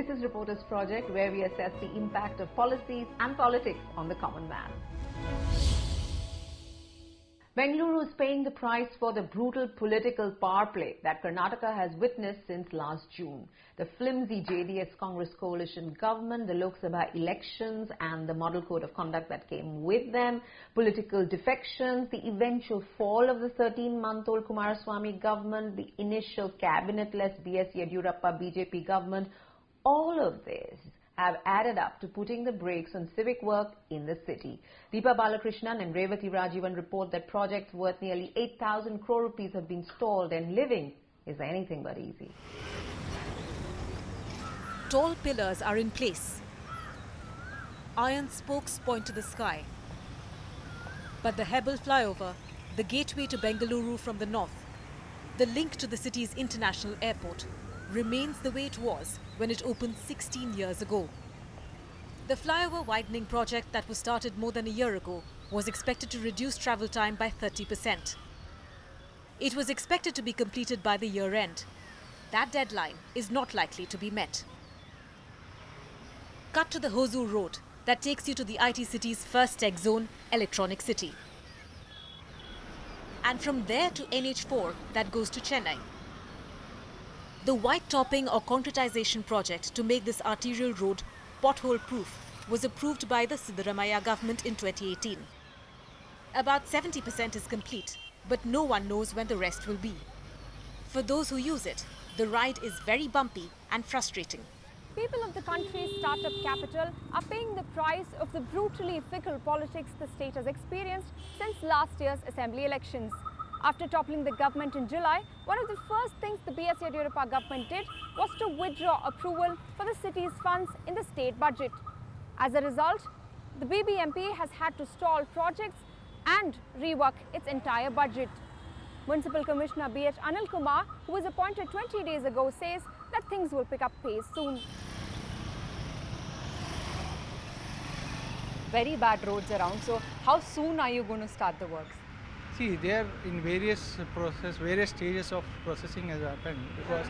Latest Reporters project where we assess the impact of policies and politics on the common man. Bengaluru is paying the price for the brutal political power play that Karnataka has witnessed since last June. The flimsy JDS Congress coalition government, the Lok Sabha elections and the model code of conduct that came with them, political defections, the eventual fall of the 13-month-old Kumaraswamy government, the initial cabinet-less B.S. Yediyurappa BJP government, all of this have added up to putting the brakes on civic work in the city. Deepa and Revathi Rajeevan report that projects worth nearly 8,000 crore rupees have been stalled and living is anything but easy. Tall pillars are in place. Iron spokes point to the sky. But the Hebel flyover, the gateway to Bengaluru from the north, the link to the city's international airport, remains the way it was when it opened 16 years ago. The flyover widening project that was started more than a year ago was expected to reduce travel time by 30%. It was expected to be completed by the year end. That deadline is not likely to be met. Cut to the Hosur Road that takes you to the IT city's first tech zone, Electronic City. And from there to NH4 that goes to Chennai. The white topping or concretization project to make this arterial road pothole-proof was approved by the Siddaramaiah government in 2018. About 70% is complete, but no one knows when the rest will be. For those who use it, the ride is very bumpy and frustrating. People of the country's startup capital are paying the price of the brutally fickle politics the state has experienced since last year's assembly elections. After toppling the government in July, one of the first things the B.S. Yediyurappa government did was to withdraw approval for the city's funds in the state budget. As a result, the BBMP has had to stall projects and rework its entire budget. Municipal Commissioner B.H. Anil Kumar, who was appointed 20 days ago, says that things will pick up pace soon. Very bad roads around, so how soon are you going to start the works? See, they are in various stages of processing has happened, because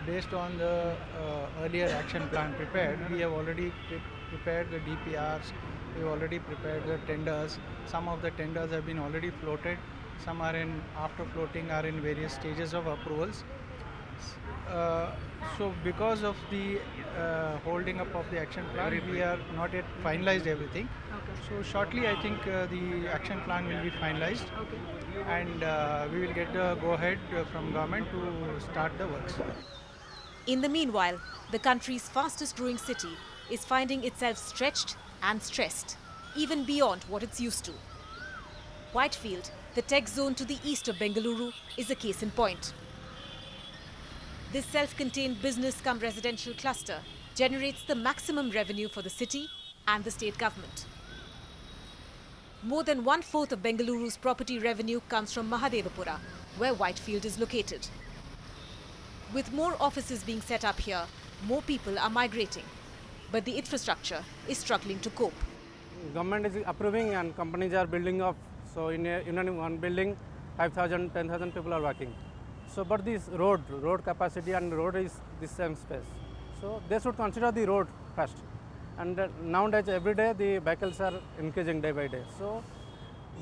based on the earlier action plan prepared, we have already prepared the DPRs, we have already prepared the tenders. Some of the tenders have been already floated, some are after floating are in various stages of approvals. So because of the holding up of the action plan, we are not yet finalized everything. Okay. So shortly I think the action plan will be finalized, and we will get the go-ahead from government to start the works. In the meanwhile, the country's fastest growing city is finding itself stretched and stressed, even beyond what it's used to. Whitefield, the tech zone to the east of Bengaluru, is a case in point. This self-contained business-cum-residential cluster generates the maximum revenue for the city and the state government. More than one-fourth of Bengaluru's property revenue comes from Mahadevapura, where Whitefield is located. With more offices being set up here, more people are migrating, but the infrastructure is struggling to cope. Government is approving and companies are building up. So in one building, 5,000, 10,000 people are working. So, but this road capacity and road is the same space. So they should consider the road first. And nowadays, every day the vehicles are increasing day by day. So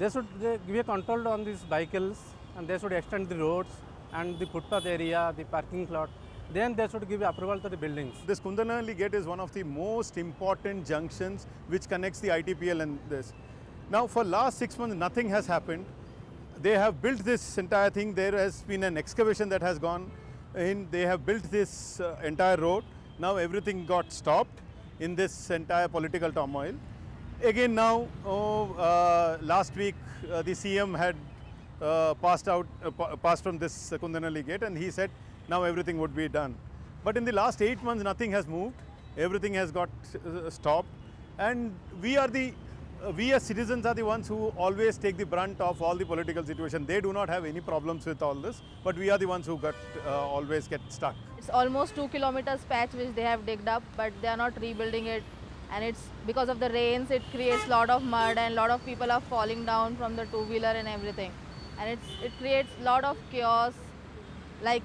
they should give a control on these vehicles, and they should extend the roads and the footpath area, the parking lot. Then they should give approval to the buildings. This Kundanalli gate is one of the most important junctions which connects the ITPL and this. Now for last 6 months, nothing has happened. They have built this entire thing. There has been an excavation that has gone in. They have built this entire road. Now everything got stopped in this entire political turmoil. Again now, last week the CM had passed from this Kundanalli gate, and he said now everything would be done. But in the last 8 months, nothing has moved. Everything has got stopped, and we as citizens are the ones who always take the brunt of all the political situation. They do not have any problems with all this, but we are the ones who always get stuck. It's almost 2 kilometers patch which they have digged up, but they are not rebuilding it. And it's because of the rains, it creates a lot of mud, and a lot of people are falling down from the two-wheeler and everything. And it creates a lot of chaos. Like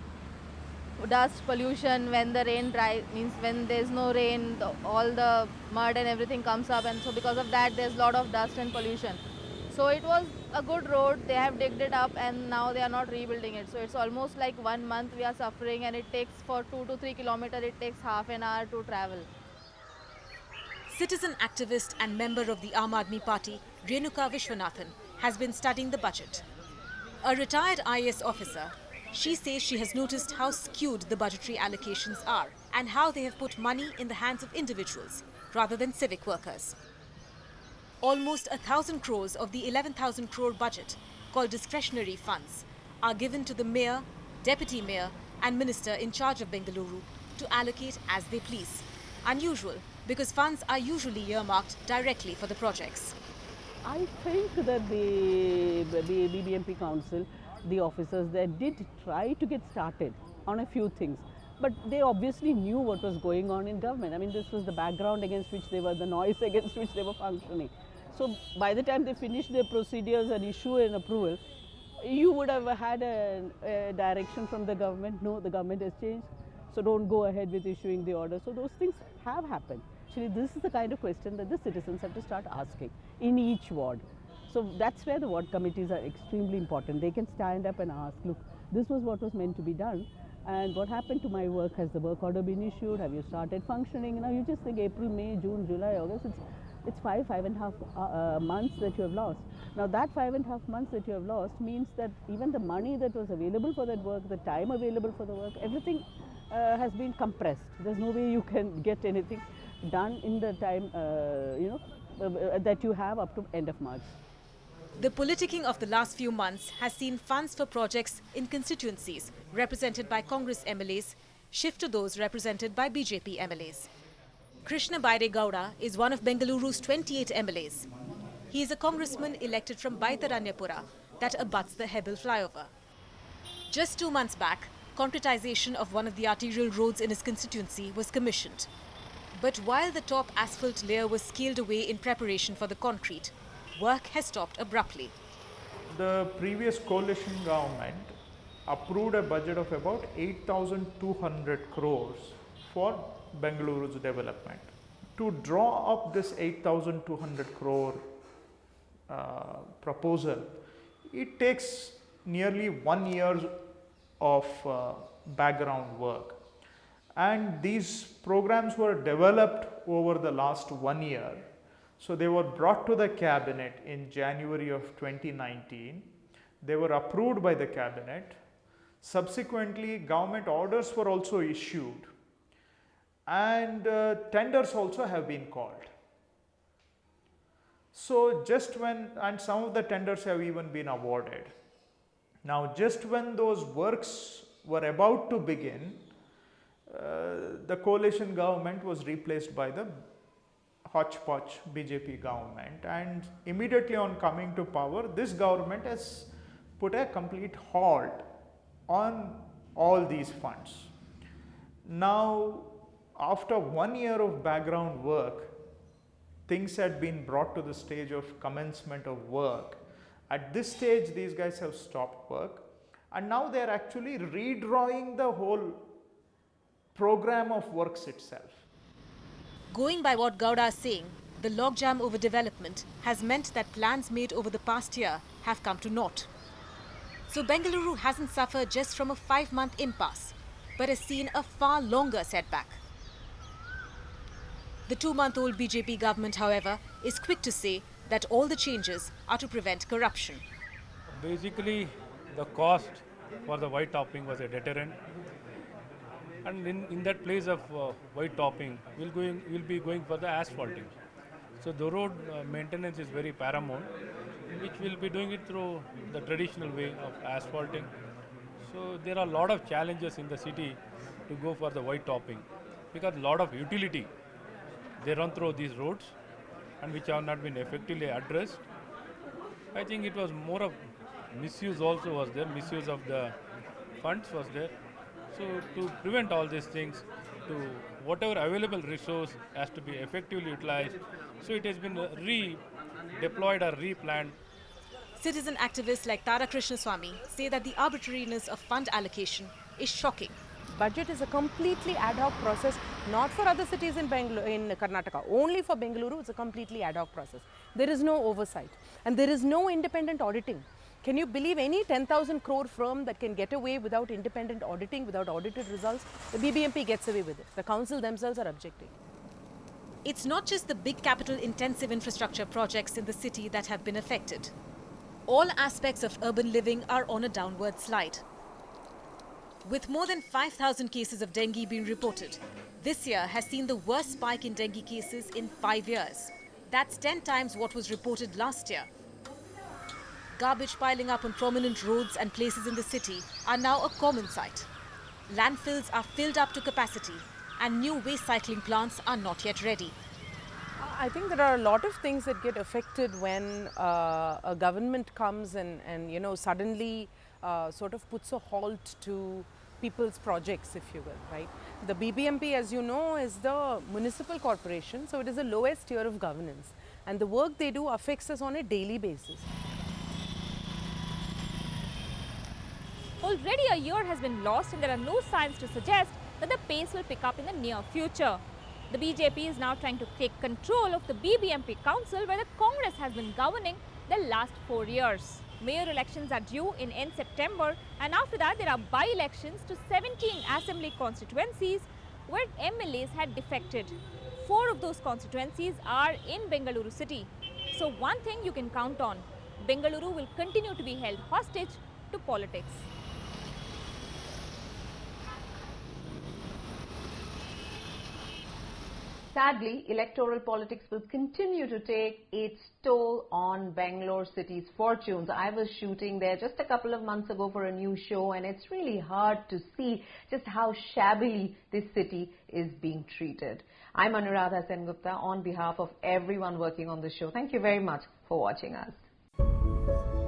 dust, pollution. When the rain dry means when there's no rain, all the mud and everything comes up, and so because of that there's a lot of dust and pollution. So it was a good road. They have digged it up and now they are not rebuilding it. So it's almost like 1 month we are suffering, and it takes for 2 to 3 kilometers, it takes half an hour to travel. Citizen activist and member of the Aam Aadmi Party, Renuka Vishwanathan, has been studying the budget. A retired IAS officer, she says she has noticed how skewed the budgetary allocations are and how they have put money in the hands of individuals rather than civic workers. Almost 1,000 crores of the 11,000 crore budget, called discretionary funds, are given to the mayor, deputy mayor and minister in charge of Bengaluru to allocate as they please. Unusual, because funds are usually earmarked directly for the projects. I think that the BBMP Council, the officers there did try to get started on a few things. But they obviously knew what was going on in government. I mean, this was the background against which they were, the noise against which they were functioning. So by the time they finished their procedures and issue an approval, you would have had a direction from the government. No, the government has changed, so don't go ahead with issuing the order. So those things have happened. Actually, this is the kind of question that the citizens have to start asking in each ward. So that's where the ward committees are extremely important. They can stand up and ask, look, this was what was meant to be done. And what happened to my work? Has the work order been issued? Have you started functioning? Now you just think April, May, June, July, August, it's 5.5 months that you have lost. Now that 5.5 months that you have lost means that even the money that was available for that work, the time available for the work, everything has been compressed. There's no way you can get anything done in the time that you have up to end of March. The politicking of the last few months has seen funds for projects in constituencies represented by Congress MLAs shift to those represented by BJP MLAs. Krishna Baire Gowda is one of Bengaluru's 28 MLAs. He is a congressman elected from Baitaranyapura that abuts the Hebbal flyover. Just 2 months back, concretization of one of the arterial roads in his constituency was commissioned. But while the top asphalt layer was scaled away in preparation for the concrete, work has stopped abruptly. The previous coalition government approved a budget of about 8,200 crores for Bengaluru's development. To draw up this 8,200 crore proposal, it takes nearly 1 year of background work. And these programs were developed over the last 1 year. So they were brought to the cabinet in January of 2019. They were approved by the cabinet. Subsequently, government orders were also issued, and tenders also have been called. So just when, and some of the tenders have even been awarded. Now just when those works were about to begin, the coalition government was replaced by the hodgepodge BJP government, and immediately on coming to power, this government has put a complete halt on all these funds. Now, after 1 year of background work, things had been brought to the stage of commencement of work. At this stage, these guys have stopped work, and now they are actually redrawing the whole program of works itself. Going by what Gowda is saying, the logjam over development has meant that plans made over the past year have come to naught. So Bengaluru hasn't suffered just from a 5-month impasse, but has seen a far longer setback. The 2-month-old BJP government, however, is quick to say that all the changes are to prevent corruption. Basically, the cost for the white topping was a deterrent. And in that place of white topping, we'll be going for the asphalting. So the road maintenance is very paramount, which we'll be doing it through the traditional way of asphalting. So there are a lot of challenges in the city to go for the white topping, because a lot of utility, they run through these roads and which have not been effectively addressed. I think it was more of misuse also was there, misuse of the funds was there. So to prevent all these things, to whatever available resource has to be effectively utilized. So it has been redeployed or replanned. Citizen activists like Tara Krishnaswamy say that the arbitrariness of fund allocation is shocking. budget is a completely ad hoc process, not for other cities in Karnataka. Only for Bengaluru, it's a completely ad hoc process. There is no oversight and there is no independent auditing. Can you believe any 10,000 crore firm that can get away without independent auditing, without audited results? The BBMP gets away with it. The council themselves are objecting. It's not just the big capital-intensive infrastructure projects in the city that have been affected. All aspects of urban living are on a downward slide. With more than 5,000 cases of dengue being reported, this year has seen the worst spike in dengue cases in 5 years. That's 10 times what was reported last year. Garbage piling up on prominent roads and places in the city are now a common sight. Landfills are filled up to capacity and new waste cycling plants are not yet ready. I think there are a lot of things that get affected when a government comes and suddenly sort of puts a halt to people's projects, if you will, right? The BBMP, as you know, is the municipal corporation, so it is the lowest tier of governance. And the work they do affects us on a daily basis. Already a year has been lost and there are no signs to suggest that the pace will pick up in the near future. The BJP is now trying to take control of the BBMP council where the Congress has been governing the last 4 years. Mayor elections are due in end September and after that there are by-elections to 17 assembly constituencies where MLAs had defected. 4 of those constituencies are in Bengaluru city. So one thing you can count on, Bengaluru will continue to be held hostage to politics. Sadly, electoral politics will continue to take its toll on Bangalore city's fortunes. I was shooting there just a couple of months ago for a new show and it's really hard to see just how shabbily this city is being treated. I'm Anuradha SenGupta on behalf of everyone working on the show. Thank you very much for watching us.